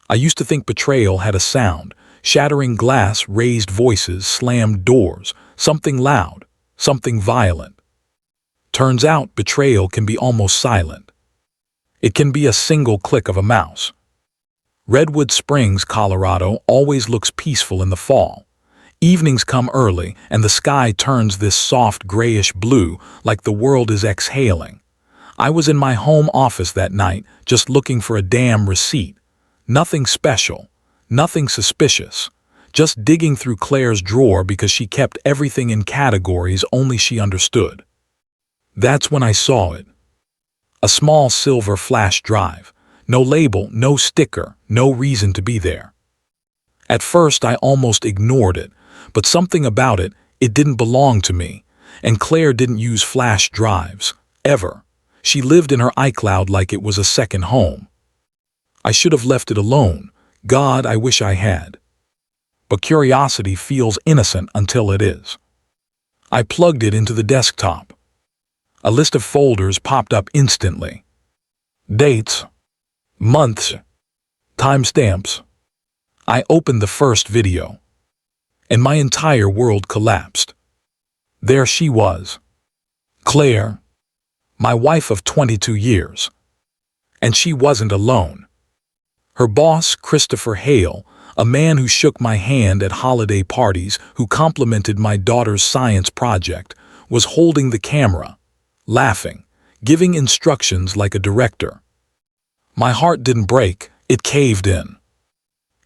I used to think betrayal had a sound, shattering glass, raised voices, slammed doors, something loud, something violent. Turns out betrayal can be almost silent. It can be a single click of a mouse. Redwood Springs, Colorado always looks peaceful in the fall. Evenings come early and the sky turns this soft grayish blue like the world is exhaling. I was in my home office that night just looking for a damn receipt. Nothing special, nothing suspicious, just digging through Claire's drawer because she kept everything in categories only she understood. That's when I saw it. A small silver flash drive. No label, no sticker, no reason to be there. At first I almost ignored it, but something about it, it didn't belong to me, and Claire didn't use flash drives, ever. She lived in her iCloud like it was a second home. I should have left it alone. God, I wish I had. But curiosity feels innocent until it is. I plugged it into the desktop. A list of folders popped up instantly. Dates, months, timestamps. I opened the first video, and my entire world collapsed. There she was, Claire, my wife of 22 years. And she wasn't alone. Her boss, Christopher Hale, a man who shook my hand at holiday parties, who complimented my daughter's science project, was holding the camera, laughing, giving instructions like a director. My heart didn't break, it caved in.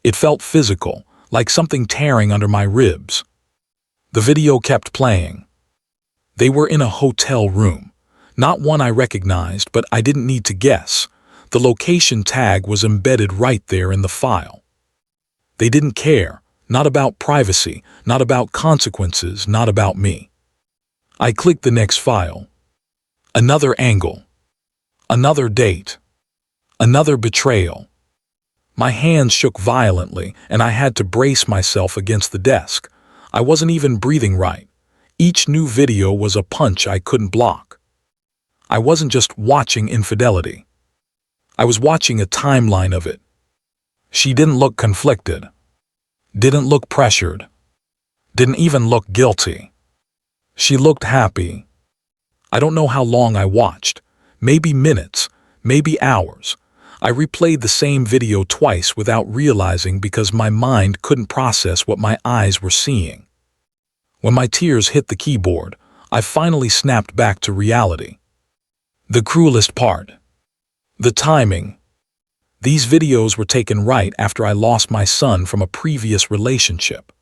It felt physical, like something tearing under my ribs. The video kept playing. They were in a hotel room, not one I recognized, but I didn't need to guess. The location tag was embedded right there in the file. They didn't care, not about privacy, not about consequences, not about me. I clicked the next file. Another angle. Another date. Another betrayal. My hands shook violently, and I had to brace myself against the desk. I wasn't even breathing right. Each new video was a punch I couldn't block. I wasn't just watching infidelity. I was watching a timeline of it. She didn't look conflicted. Didn't look pressured. Didn't even look guilty. She looked happy. I don't know how long I watched. Maybe minutes, maybe hours. I replayed the same video twice without realizing because my mind couldn't process what my eyes were seeing. When my tears hit the keyboard, I finally snapped back to reality. The cruelest part. The timing. These videos were taken right after I lost my son from a previous relationship.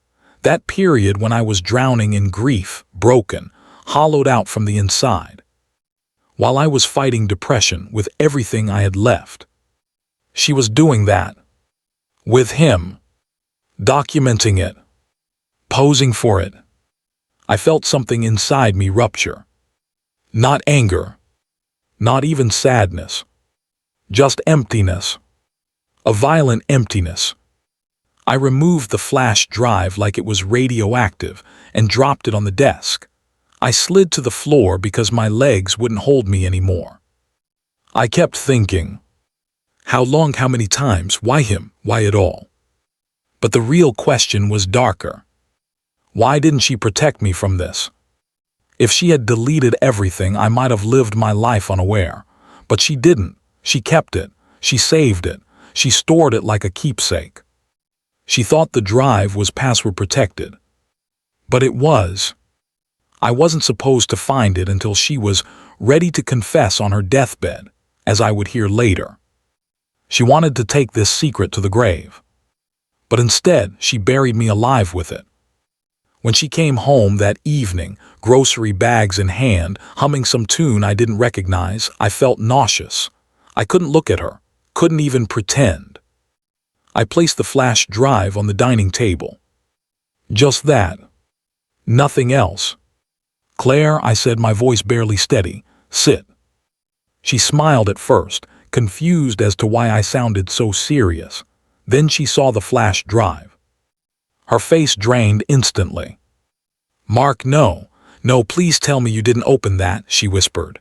That period when I was drowning in grief, broken, hollowed out from the inside. While I was fighting depression with everything I had left. She was doing that. With him. Documenting it. Posing for it. I felt something inside me rupture. Not anger. Not even sadness. Just emptiness. A violent emptiness. I removed the flash drive like it was radioactive and dropped it on the desk. I slid to the floor because my legs wouldn't hold me anymore. I kept thinking. How long, how many times, why him, why it all? But the real question was darker. Why didn't she protect me from this? If she had deleted everything, I might have lived my life unaware. But she didn't. She kept it. She saved it. She stored it like a keepsake. She thought the drive was password protected. But it was. I wasn't supposed to find it until she was ready to confess on her deathbed, as I would hear later. She wanted to take this secret to the grave. But instead, she buried me alive with it. When she came home that evening, grocery bags in hand, humming some tune I didn't recognize, I felt nauseous. I couldn't look at her, couldn't even pretend. I placed the flash drive on the dining table. Just that. Nothing else. Claire, I said, my voice barely steady, sit. She smiled at first, confused as to why I sounded so serious. Then she saw the flash drive. Her face drained instantly. Mark, no, please tell me you didn't open that, she whispered.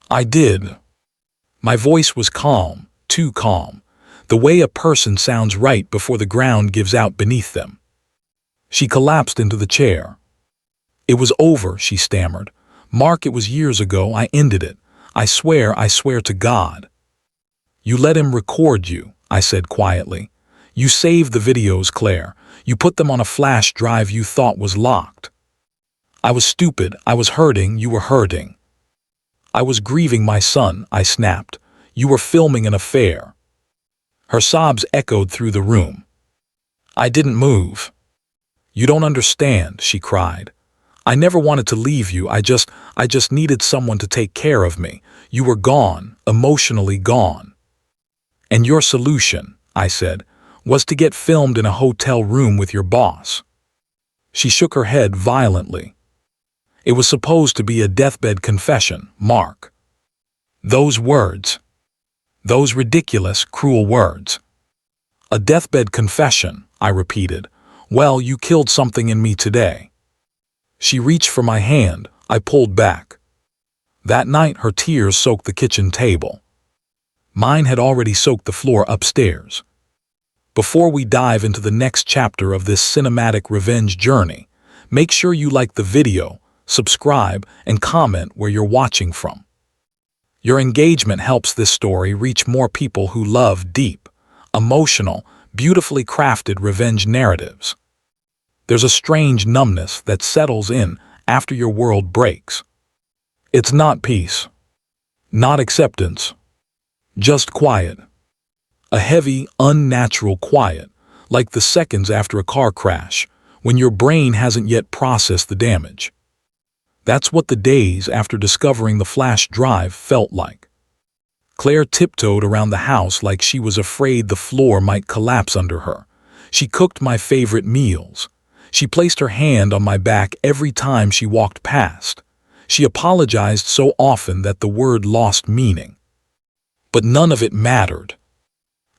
I did. My voice was calm, too calm. The way a person sounds right before the ground gives out beneath them. She collapsed into the chair. It was over, she stammered. Mark, it was years ago. I ended it. I swear to God. You let him record you, I said quietly. You saved the videos, Claire. You put them on a flash drive you thought was locked. I was stupid. I was hurting. You were hurting. I was grieving my son, I snapped. You were filming an affair. Her sobs echoed through the room. I didn't move. You don't understand, she cried. I never wanted to leave you. I just needed someone to take care of me. You were gone, emotionally gone. And your solution, I said, was to get filmed in a hotel room with your boss. She shook her head violently. It was supposed to be a deathbed confession, Mark. Those words. Those ridiculous, cruel words. A deathbed confession, I repeated. Well, you killed something in me today. She reached for my hand. I pulled back. That night her tears soaked the kitchen table. Mine had already soaked the floor upstairs. Before we dive into the next chapter of this cinematic revenge journey, make sure you like the video, subscribe, and comment where you're watching from. Your engagement helps this story reach more people who love deep, emotional, beautifully crafted revenge narratives. There's a strange numbness that settles in after your world breaks. It's not peace, not acceptance, just quiet. A heavy, unnatural quiet, like the seconds after a car crash, when your brain hasn't yet processed the damage. That's what the days after discovering the flash drive felt like. Claire tiptoed around the house like she was afraid the floor might collapse under her. She cooked my favorite meals. She placed her hand on my back every time she walked past. She apologized so often that the word lost meaning. But none of it mattered.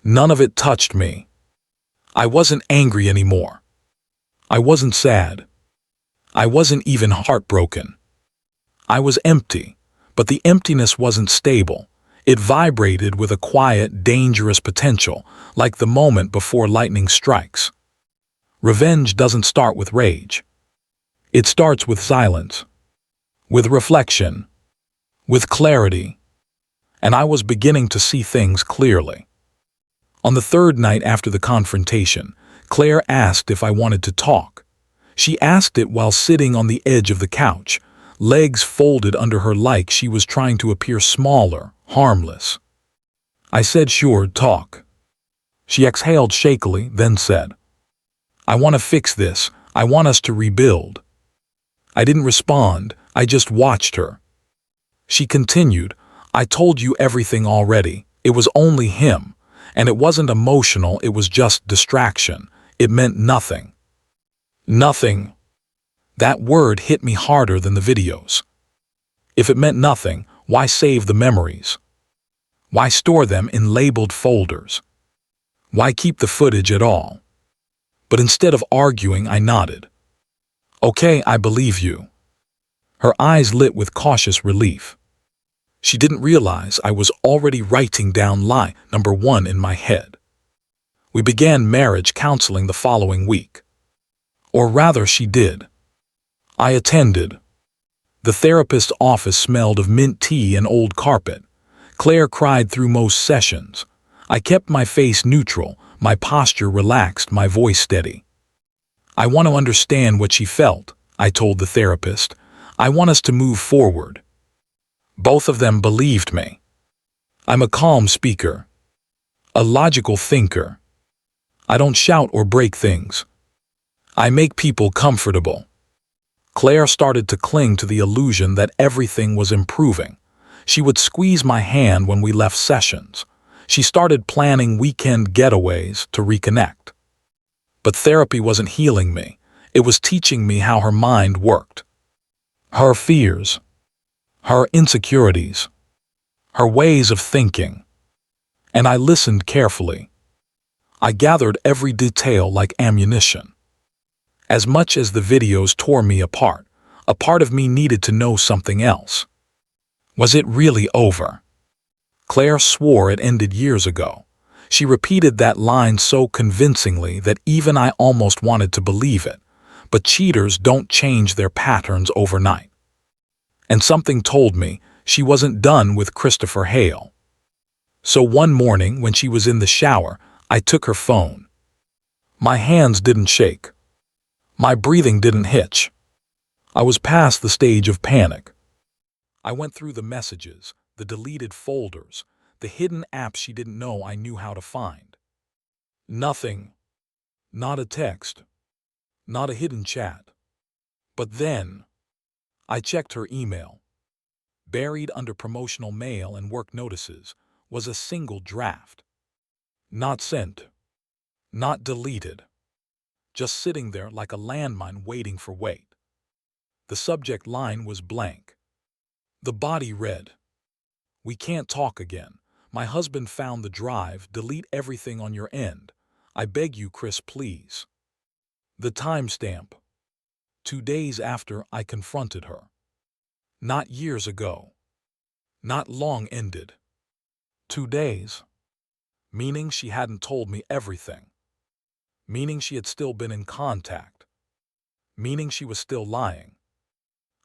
None of it touched me. I wasn't angry anymore. I wasn't sad. I wasn't even heartbroken. I was empty, but the emptiness wasn't stable. It vibrated with a quiet, dangerous potential, like the moment before lightning strikes. Revenge doesn't start with rage. It starts with silence, with reflection, with clarity. And I was beginning to see things clearly. On the third night after the confrontation, Claire asked if I wanted to talk. She asked it while sitting on the edge of the couch, legs folded under her like she was trying to appear smaller, harmless. I said, sure, talk. She exhaled shakily, then said, I want to fix this. I want us to rebuild. I didn't respond. I just watched her. She continued, I told you everything already. It was only him. And it wasn't emotional, it was just distraction. It meant nothing. Nothing. That word hit me harder than the videos. If it meant nothing, why save the memories? Why store them in labeled folders? Why keep the footage at all? But instead of arguing, I nodded. Okay, I believe you. Her eyes lit with cautious relief. She didn't realize I was already writing down lie number 1 in my head. We began marriage counseling the following week. Or rather, she did. I attended. The therapist's office smelled of mint tea and old carpet. Claire cried through most sessions. I kept my face neutral, my posture relaxed, my voice steady. I want to understand what she felt, I told the therapist. I want us to move forward. Both of them believed me. I'm a calm speaker, a logical thinker. I don't shout or break things. I make people comfortable. Claire started to cling to the illusion that everything was improving. She would squeeze my hand when we left sessions. She started planning weekend getaways to reconnect. But therapy wasn't healing me. It was teaching me how her mind worked. Her fears, her insecurities, her ways of thinking. And I listened carefully. I gathered every detail like ammunition. As much as the videos tore me apart, a part of me needed to know something else. Was it really over? Claire swore it ended years ago. She repeated that line so convincingly that even I almost wanted to believe it. But cheaters don't change their patterns overnight. And something told me she wasn't done with Christopher Hale. So one morning when she was in the shower, I took her phone. My hands didn't shake. My breathing didn't hitch. I was past the stage of panic. I went through the messages, the deleted folders, the hidden apps she didn't know I knew how to find. Nothing. Not a text. Not a hidden chat. But then, I checked her email. Buried under promotional mail and work notices was a single draft. Not sent. Not deleted. Just sitting there like a landmine waiting for weight. The subject line was blank. The body read, "We can't talk again. My husband found the drive. Delete everything on your end. I beg you, Chris, please." The timestamp. 2 days after I confronted her. Not years ago. Not long ended. 2 days. Meaning she hadn't told me everything. Meaning she had still been in contact. Meaning she was still lying.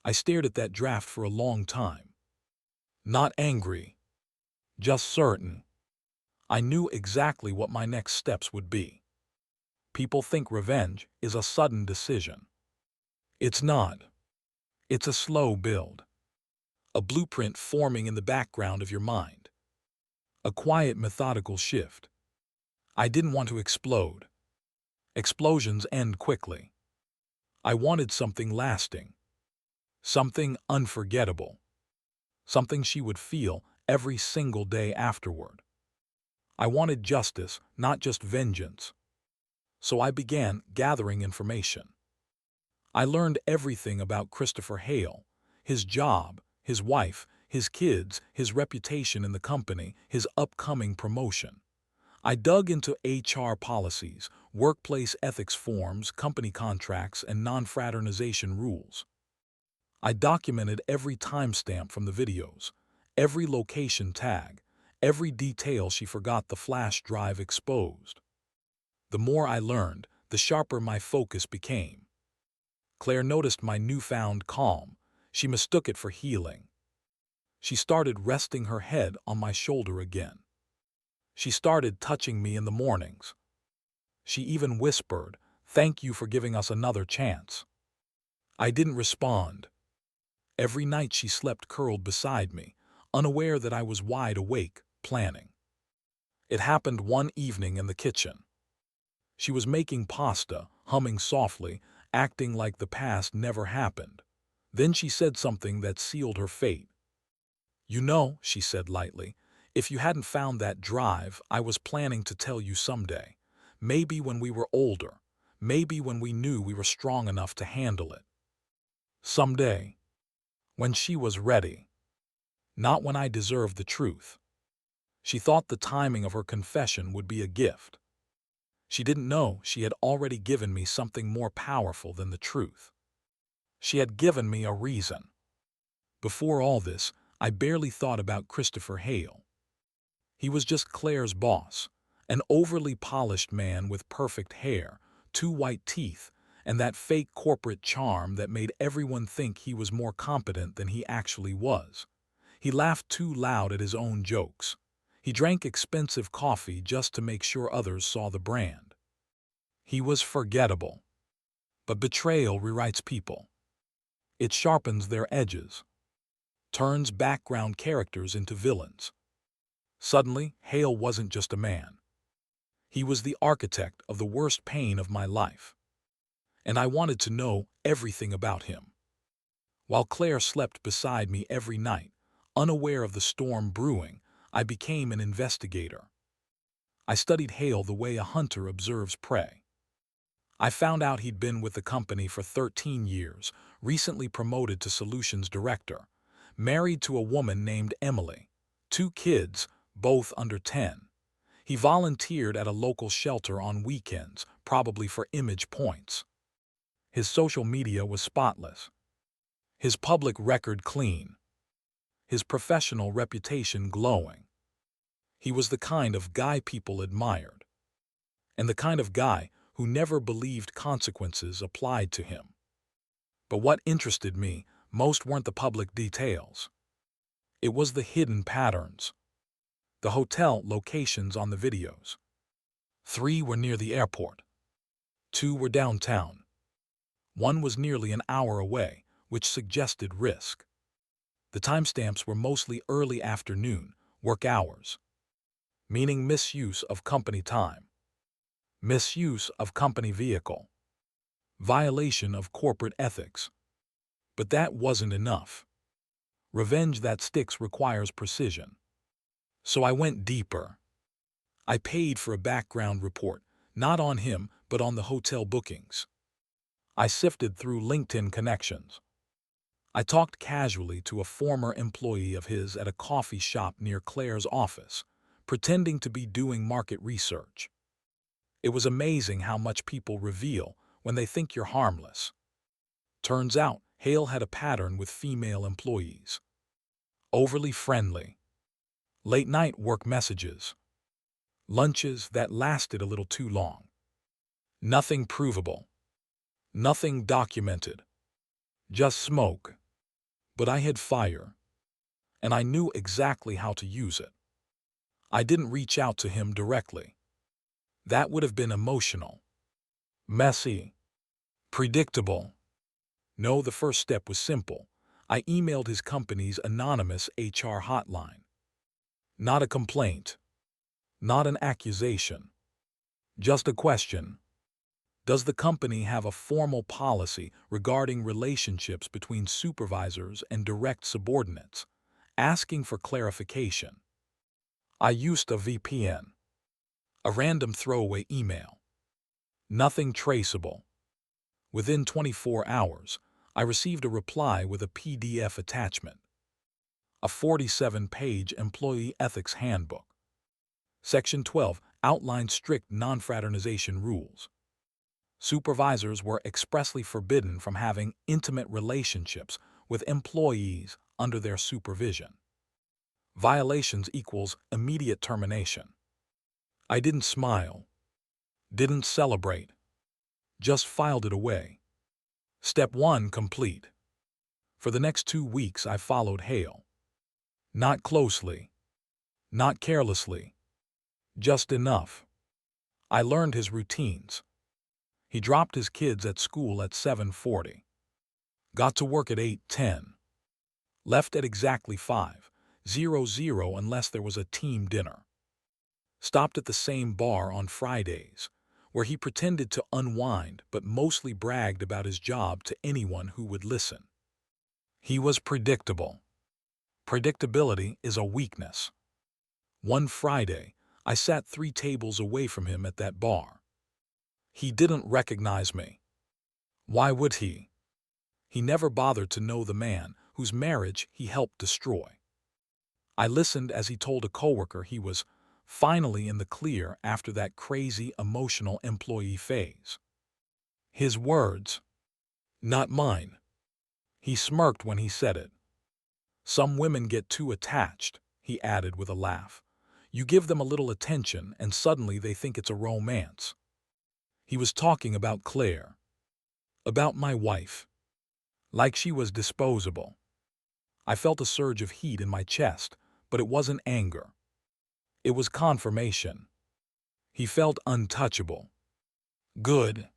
I stared at that draft for a long time. Not angry. Just certain. I knew exactly what my next steps would be. People think revenge is a sudden decision. It's not. It's a slow build. A blueprint forming in the background of your mind. A quiet, methodical shift. I didn't want to explode. Explosions end quickly. I wanted something lasting. Something unforgettable. Something she would feel every single day afterward. I wanted justice, not just vengeance. So I began gathering information. I learned everything about Christopher Hale, his job, his wife, his kids, his reputation in the company, his upcoming promotion. I dug into HR policies, workplace ethics forms, company contracts, and non-fraternization rules. I documented every timestamp from the videos, every location tag, every detail she forgot the flash drive exposed. The more I learned, the sharper my focus became. Claire noticed my newfound calm. She mistook it for healing. She started resting her head on my shoulder again. She started touching me in the mornings. She even whispered, "Thank you for giving us another chance." I didn't respond. Every night she slept curled beside me, unaware that I was wide awake, planning. It happened one evening in the kitchen. She was making pasta, humming softly, acting like the past never happened. Then she said something that sealed her fate. "You know," she said lightly, "if you hadn't found that drive, I was planning to tell you someday. Maybe when we were older. Maybe when we knew we were strong enough to handle it. Someday. When she was ready. Not when I deserved the truth." She thought the timing of her confession would be a gift. She didn't know she had already given me something more powerful than the truth. She had given me a reason. Before all this, I barely thought about Christopher Hale. He was just Claire's boss, an overly polished man with perfect hair, 2 white teeth, and that fake corporate charm that made everyone think he was more competent than he actually was. He laughed too loud at his own jokes. He drank expensive coffee just to make sure others saw the brand. He was forgettable. But betrayal rewrites people. It sharpens their edges, turns background characters into villains. Suddenly, Hale wasn't just a man. He was the architect of the worst pain of my life. And I wanted to know everything about him. While Claire slept beside me every night, unaware of the storm brewing, I became an investigator. I studied Hale the way a hunter observes prey. I found out he'd been with the company for 13 years, recently promoted to solutions director, married to a woman named Emily, 2 kids, both under 10. He volunteered at a local shelter on weekends, probably for image points. His social media was spotless. His public record clean. His professional reputation glowing. He was the kind of guy people admired, and the kind of guy who never believed consequences applied to him. But what interested me most weren't the public details. It was the hidden patterns. The hotel locations on the videos. 3 were near the airport. 2 were downtown. 1 was nearly an hour away, which suggested risk. The timestamps were mostly early afternoon, work hours, meaning misuse of company time, misuse of company vehicle, violation of corporate ethics. But that wasn't enough. Revenge that sticks requires precision. So I went deeper. I paid for a background report, not on him, but on the hotel bookings. I sifted through LinkedIn connections. I talked casually to a former employee of his at a coffee shop near Claire's office, pretending to be doing market research. It was amazing how much people reveal when they think you're harmless. Turns out, Hale had a pattern with female employees. Overly friendly. Late-night work messages. Lunches that lasted a little too long. Nothing provable. Nothing documented. Just smoke. But I had fire, and I knew exactly how to use it. I didn't reach out to him directly. That would have been emotional. Messy. Predictable. No, the first step was simple. I emailed his company's anonymous HR hotline. Not a complaint. Not an accusation. Just a question. Does the company have a formal policy regarding relationships between supervisors and direct subordinates? Asking for clarification. I used a VPN. A random throwaway email. Nothing traceable. Within 24 hours, I received a reply with a PDF attachment. A 47-page employee ethics handbook. Section 12 outlined strict non-fraternization rules. Supervisors were expressly forbidden from having intimate relationships with employees under their supervision. Violations equals immediate termination. I didn't smile. Didn't celebrate. Just filed it away. Step 1 complete. For the next 2 weeks I followed Hale. Not closely. Not carelessly. Just enough. I learned his routines. He dropped his kids at school at 7:40. Got to work at 8:10. Left at exactly 5:00 unless there was a team dinner. Stopped at the same bar on Fridays, where he pretended to unwind but mostly bragged about his job to anyone who would listen. He was predictable. Predictability is a weakness. One Friday, I sat 3 tables away from him at that bar. He didn't recognize me. Why would he? He never bothered to know the man whose marriage he helped destroy. I listened as he told a coworker he was finally in the clear after that crazy emotional employee phase. His words, not mine. He smirked when he said it. Some women get too attached, he added with a laugh. You give them a little attention and suddenly they think it's a romance. He was talking about Claire. About my wife. Like she was disposable. I felt a surge of heat in my chest, but it wasn't anger. It was confirmation. He felt untouchable. Good.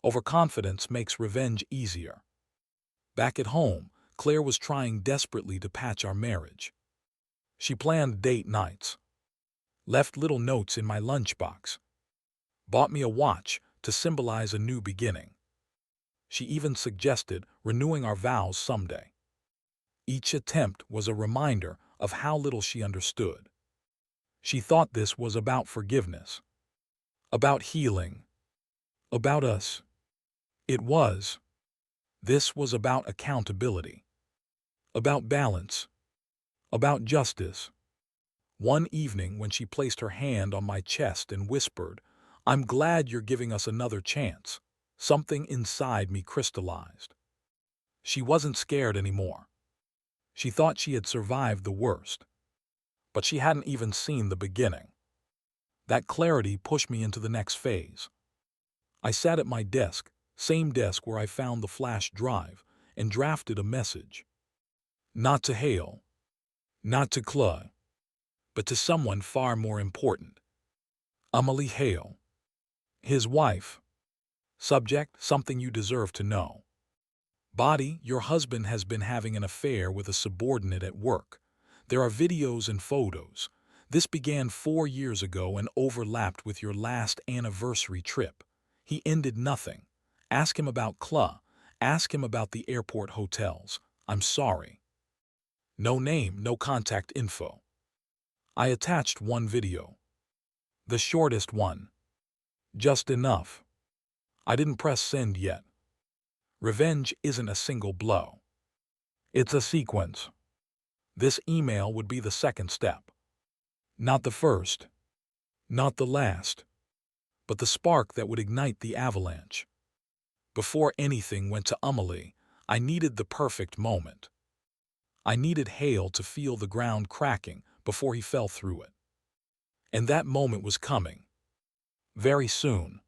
Overconfidence makes revenge easier. Back at home, Claire was trying desperately to patch our marriage. She planned date nights. Left little notes in my lunchbox. Bought me a watch to symbolize a new beginning. She even suggested renewing our vows someday. Each attempt was a reminder of how little she understood. She thought this was about forgiveness. About healing. About us. It was. This was about accountability. About balance. About justice. One evening when she placed her hand on my chest and whispered, "I'm glad you're giving us another chance," something inside me crystallized. She wasn't scared anymore. She thought she had survived the worst. but she hadn't even seen the beginning. That clarity pushed me into the next phase. I sat at my desk, same desk where I found the flash drive, and drafted a message. Not to Hale, not to Claude, but to someone far more important. Amelie Hale, his wife. Subject, something you deserve to know. Body, your husband has been having an affair with a subordinate at work. There are videos and photos. This began 4 years ago and overlapped with your last anniversary trip. He ended nothing. Ask him about Claude. Ask him about the airport hotels. I'm sorry. No name, no contact info. I attached one video. The shortest one. Just enough. I didn't press send yet. Revenge isn't a single blow. It's a sequence. This email would be the second step. Not the first. Not the last. But the spark that would ignite the avalanche. Before anything went to Amelie, I needed the perfect moment. I needed Hale to feel the ground cracking before he fell through it. And that moment was coming. Very soon.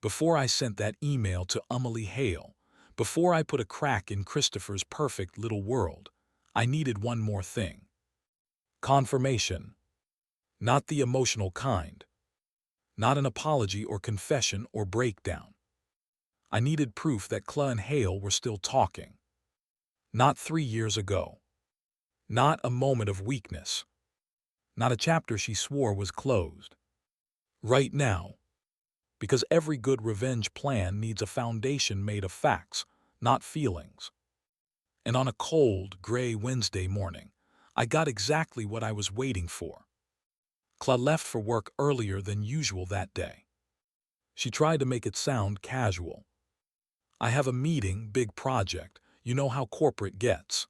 Before I sent that email to Amelie Hale, before I put a crack in Christopher's perfect little world, I needed one more thing. Confirmation. Not the emotional kind. Not an apology or confession or breakdown. I needed proof that Claude and Hale were still talking. Not 3 years ago. Not a moment of weakness. Not a chapter she swore was closed. Right now. Because every good revenge plan needs a foundation made of facts, not feelings. And on a cold, gray Wednesday morning, I got exactly what I was waiting for. Claude left for work earlier than usual that day. She tried to make it sound casual. I have a meeting, big project, you know how corporate gets.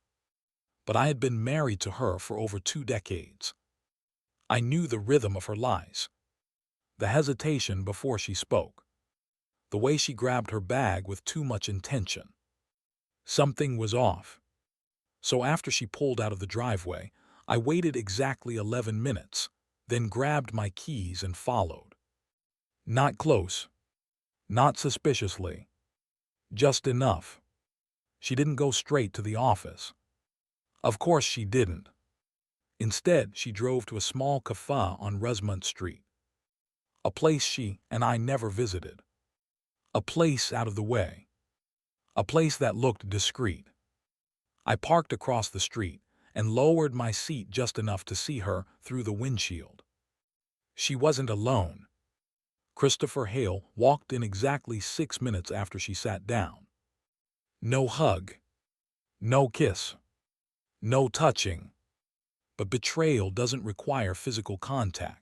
But I had been married to her for over 2 decades. I knew the rhythm of her lies. The hesitation before she spoke. The way she grabbed her bag with too much intention. Something was off. So after she pulled out of the driveway, I waited exactly 11 minutes, then grabbed my keys and followed. Not close. Not suspiciously. Just enough. She didn't go straight to the office. Of course she didn't. Instead, she drove to a small cafe on Rosemont Street. A place she and I never visited. A place out of the way. A place that looked discreet. I parked across the street and lowered my seat just enough to see her through the windshield. She wasn't alone. Christopher Hale walked in exactly 6 minutes after she sat down. No hug. No kiss. No touching. But betrayal doesn't require physical contact.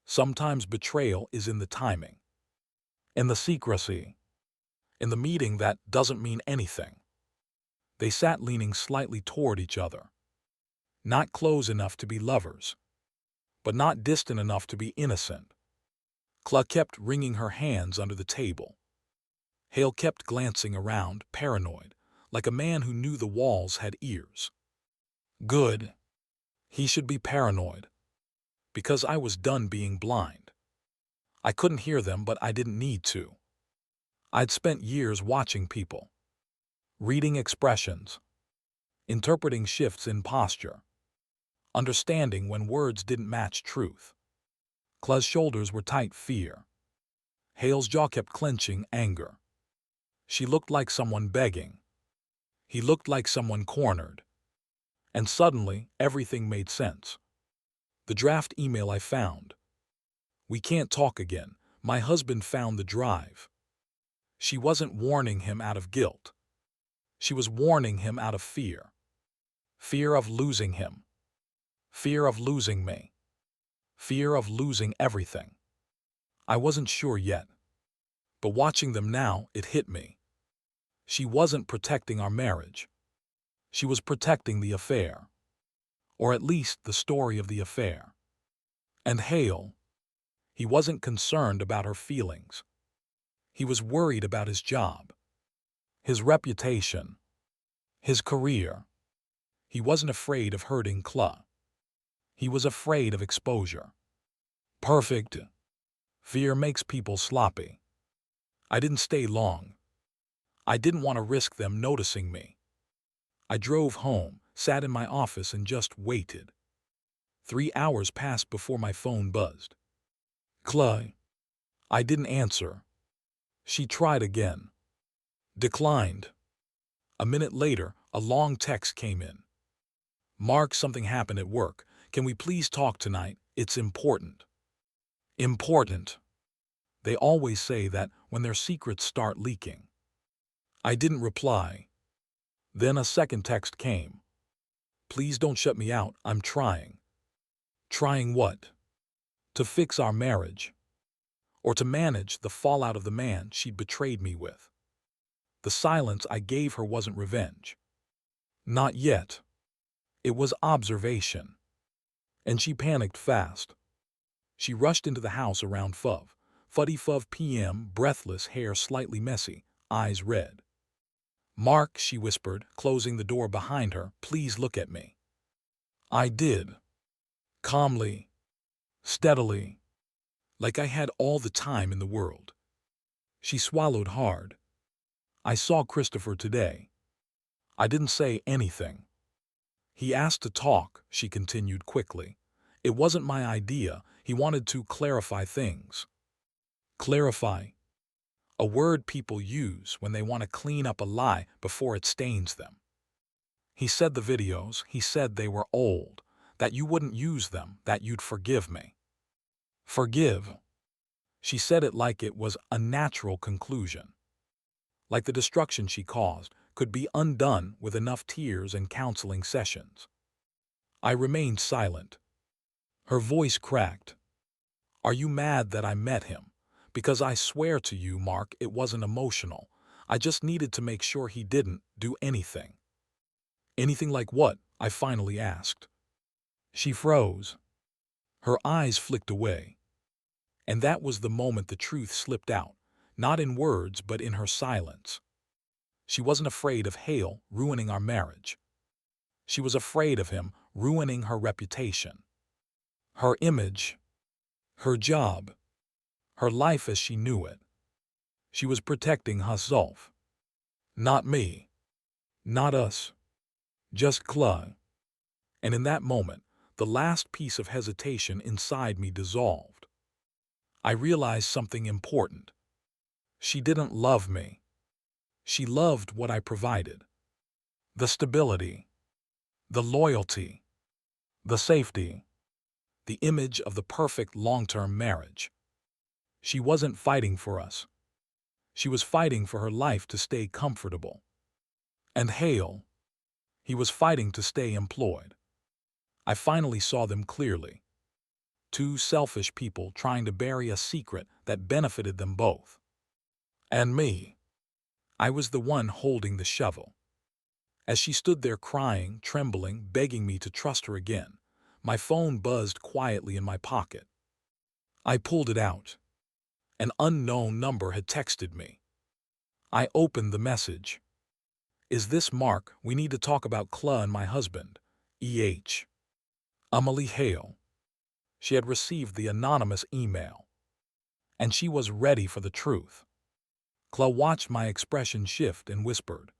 Sometimes betrayal is in the timing. In the secrecy. In the meeting that doesn't mean anything. They sat leaning slightly toward each other. Not close enough to be lovers. But not distant enough to be innocent. Claude kept wringing her hands under the table. Hale kept glancing around, paranoid, like a man who knew the walls had ears. Good. He should be paranoid. Because I was done being blind. I couldn't hear them, but I didn't need to. I'd spent years watching people. Reading expressions. Interpreting shifts in posture. Understanding when words didn't match truth. Claude's shoulders were tight, fear. Hale's jaw kept clenching, anger. She looked like someone begging. He looked like someone cornered. And suddenly, everything made sense. The draft email I found. We can't talk again. My husband found the drive. She wasn't warning him out of guilt. She was warning him out of fear. Fear of losing him. Fear of losing me. Fear of losing everything. I wasn't sure yet. But watching them now, it hit me. She wasn't protecting our marriage. She was protecting the affair. Or at least the story of the affair. And Hale, he wasn't concerned about her feelings. He was worried about his job, his reputation, his career. He wasn't afraid of hurting Claude. He was afraid of exposure. Perfect. Fear makes people sloppy. I didn't stay long. I didn't want to risk them noticing me. I drove home, sat in my office, and just waited. 3 hours passed before my phone buzzed. Clay. I didn't answer. She tried again. Declined. A minute later, a long text came in. Mark, something happened at work. Can we please talk tonight? It's important. Important. They always say that when their secrets start leaking. I didn't reply. Then a second text came. Please don't shut me out. I'm trying. Trying what? To fix our marriage. Or to manage the fallout of the man she'd betrayed me with. The silence I gave her wasn't revenge. Not yet. It was observation. And she panicked fast. She rushed into the house around 5:45 p.m., breathless, hair slightly messy, eyes red. Mark, she whispered, closing the door behind her, please look at me. I did. Calmly. Steadily. Like I had all the time in the world. She swallowed hard. I saw Christopher today. I didn't say anything. He asked to talk, she continued quickly. It wasn't my idea. He wanted to clarify things. Clarify. A word people use when they want to clean up a lie before it stains them. He said the videos, he said they were old, that you wouldn't use them, that you'd forgive me. Forgive. She said it like it was a natural conclusion. Like the destruction she caused could be undone with enough tears and counseling sessions. I remained silent. Her voice cracked. Are you mad that I met him? Because I swear to you, Mark, it wasn't emotional. I just needed to make sure he didn't do anything. Anything like what? I finally asked. She froze. Her eyes flicked away. And that was the moment the truth slipped out, not in words but in her silence. She wasn't afraid of Hale ruining our marriage. She was afraid of him ruining her reputation. Her image. Her job. Her life as she knew it. She was protecting herself. Not me. Not us. Just Clay. And in that moment, the last piece of hesitation inside me dissolved. I realized something important. She didn't love me. She loved what I provided. The stability. The loyalty. The safety. The image of the perfect long-term marriage. She wasn't fighting for us. She was fighting for her life to stay comfortable. And Hale, he was fighting to stay employed. I finally saw them clearly. Two selfish people trying to bury a secret that benefited them both. And me. I was the one holding the shovel. As she stood there crying, trembling, begging me to trust her again, my phone buzzed quietly in my pocket. I pulled it out. An unknown number had texted me. I opened the message. Is this Mark? We need to talk about Clay and my husband. E.H. Emily Hale. She had received the anonymous email. And she was ready for the truth. Clay watched my expression shift and whispered,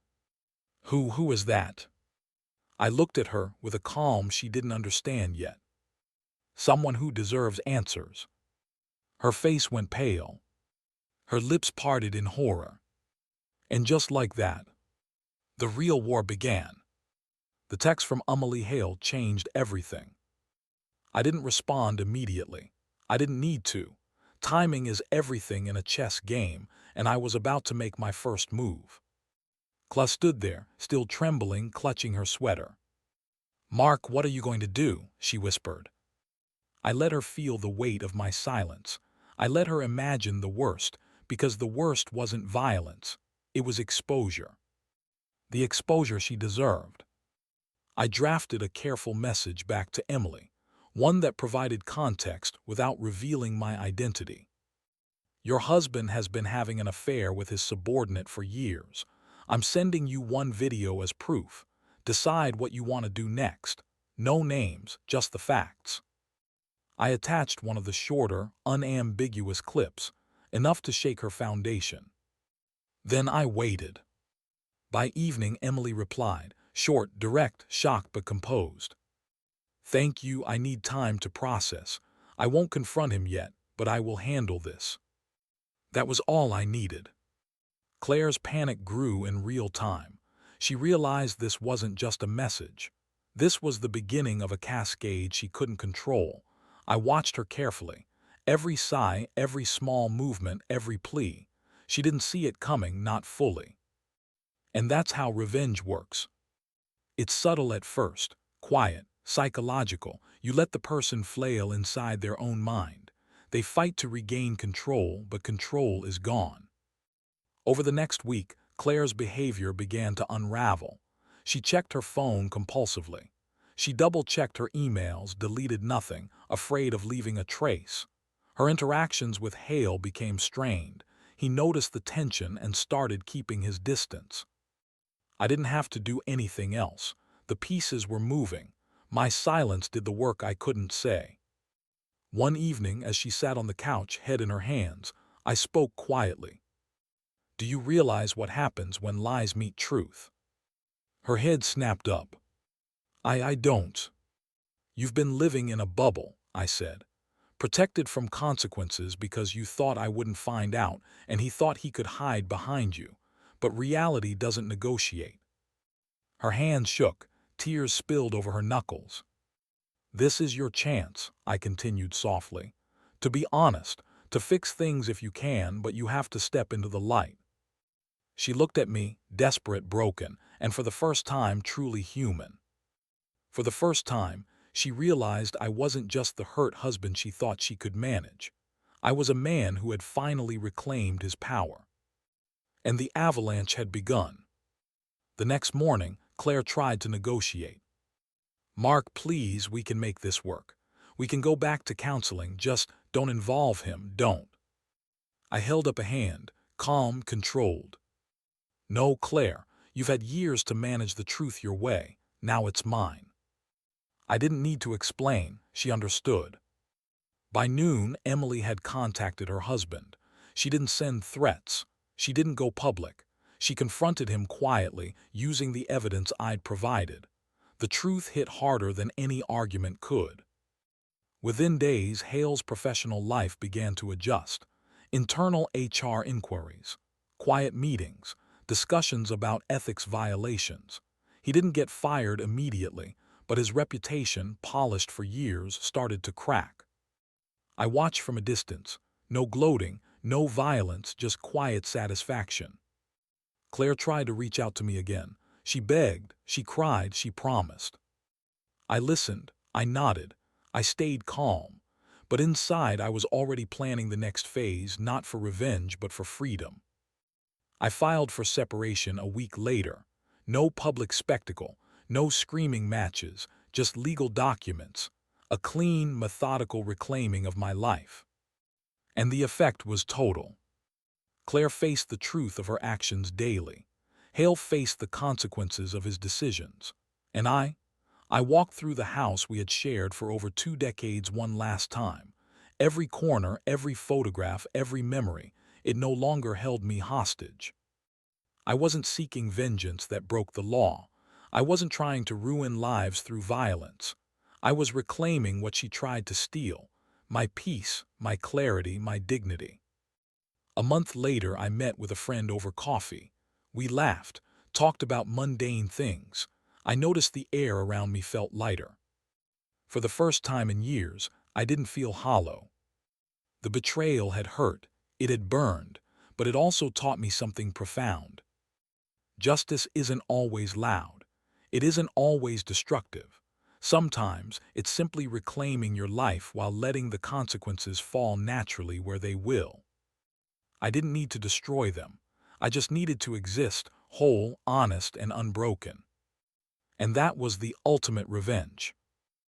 Who is that? I looked at her with a calm she didn't understand yet. Someone who deserves answers. Her face went pale. Her lips parted in horror. And just like that, the real war began. The text from Emily Hale changed everything. I didn't respond immediately. I didn't need to. Timing is everything in a chess game, and I was about to make my first move. Clay stood there, still trembling, clutching her sweater. Mark, what are you going to do? She whispered. I let her feel the weight of my silence. I let her imagine the worst, because the worst wasn't violence. It was exposure. The exposure she deserved. I drafted a careful message back to Emily, one that provided context without revealing my identity. Your husband has been having an affair with his subordinate for years. I'm sending you one video as proof. Decide what you want to do next. No names, just the facts. I attached one of the shorter, unambiguous clips, enough to shake her foundation. Then I waited. By evening, Emily replied, short, direct, shocked but composed. "Thank you, I need time to process. I won't confront him yet, but I will handle this." That was all I needed. Claire's panic grew in real time. She realized this wasn't just a message. This was the beginning of a cascade she couldn't control. I watched her carefully. Every sigh, every small movement, every plea. She didn't see it coming, not fully. And that's how revenge works. It's subtle at first, quiet, psychological. You let the person flail inside their own mind. They fight to regain control, but control is gone. Over the next week, Claire's behavior began to unravel. She checked her phone compulsively. She double-checked her emails, deleted nothing, afraid of leaving a trace. Her interactions with Hale became strained. He noticed the tension and started keeping his distance. I didn't have to do anything else. The pieces were moving. My silence did the work I couldn't say. One evening, as she sat on the couch, head in her hands, I spoke quietly. "Do you realize what happens when lies meet truth?" Her head snapped up. I don't. "You've been living in a bubble," I said. "Protected from consequences because you thought I wouldn't find out, and he thought he could hide behind you. But reality doesn't negotiate." Her hands shook, tears spilled over her knuckles. "This is your chance," I continued softly. "To be honest, to fix things if you can, but you have to step into the light." She looked at me, desperate, broken, and for the first time truly human. For the first time, she realized I wasn't just the hurt husband she thought she could manage. I was a man who had finally reclaimed his power. And the avalanche had begun. The next morning, Claire tried to negotiate. "Mark, please, we can make this work. We can go back to counseling, just don't involve him, don't." I held up a hand, calm, controlled. "No, Claire, you've had years to manage the truth your way. Now it's mine." I didn't need to explain. She understood. By noon, Emily had contacted her husband. She didn't send threats. She didn't go public. She confronted him quietly, using the evidence I'd provided. The truth hit harder than any argument could. Within days, Hale's professional life began to adjust. Internal HR inquiries, quiet meetings, discussions about ethics violations. He didn't get fired immediately, but his reputation, polished for years, started to crack. I watched from a distance. No gloating, no violence, just quiet satisfaction. Claire tried to reach out to me again. She begged, she cried, she promised. I listened, I nodded, I stayed calm. But inside I was already planning the next phase, not for revenge but for freedom. I filed for separation a week later. No public spectacle, no screaming matches, just legal documents, a clean, methodical reclaiming of my life. And the effect was total. Claire faced the truth of her actions daily. Hale faced the consequences of his decisions. And I walked through the house we had shared for over 2 decades one last time. Every corner, every photograph, every memory, it no longer held me hostage. I wasn't seeking vengeance that broke the law. I wasn't trying to ruin lives through violence. I was reclaiming what she tried to steal: my peace, my clarity, my dignity. A month later, I met with a friend over coffee. We laughed, talked about mundane things. I noticed the air around me felt lighter. For the first time in years, I didn't feel hollow. The betrayal had hurt, it had burned, but it also taught me something profound. Justice isn't always loud. It isn't always destructive. Sometimes it's simply reclaiming your life while letting the consequences fall naturally where they will. I didn't need to destroy them. I just needed to exist, whole, honest, and unbroken. And that was the ultimate revenge.